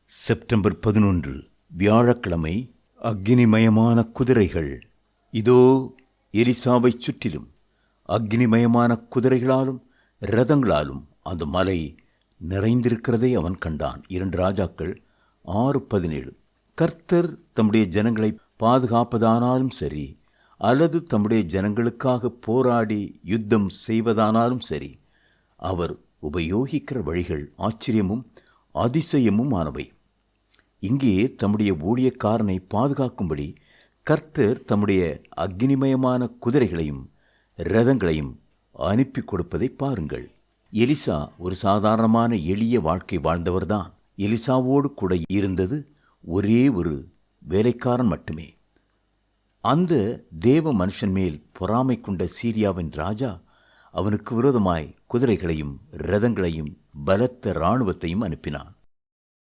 September 11 வியாழக்கிழமை. அக்னிமயமான குதிரைகள். இதோ எலிசாவைச் சுற்றிலும் அக்னிமயமான குதிரைகளாலும் இரதங்களாலும் அந்த மலை நிறைந்திருக்கிறதை அவன் கண்டான். 2 ராஜாக்கள் 6:17. கர்த்தர் தம்முடைய ஜனங்களை பாதுகாப்பதானாலும் சரி, அல்லது தம்முடைய ஜனங்களுக்காக போராடி யுத்தம் செய்வதானாலும் சரி, அவர் உபயோகிக்கிற வழிகள் ஆச்சரியமும் அதிசயமும் ஆனவை. இங்கே தம்முடைய ஊழியக்காரனை பாதுகாக்கும்படி கர்த்தர் தம்முடைய அக்னிமயமான குதிரைகளையும் இரதங்களையும் அனுப்பி கொடுப்பதை பாருங்கள். எலிசா ஒரு சாதாரணமான எளிய வாழ்க்கை வாழ்ந்தவர்தான். எலிசாவோடு கூட இருந்தது ஒரே ஒரு வேலைக்காரன் மட்டுமே. அந்த தேவ மனுஷன் மேல் பொறாமை கொண்ட சீரியாவின் ராஜா அவனுக்கு விரோதமாய் குதிரைகளையும் இரதங்களையும் பலத்த இராணுவத்தையும் அனுப்பினான்.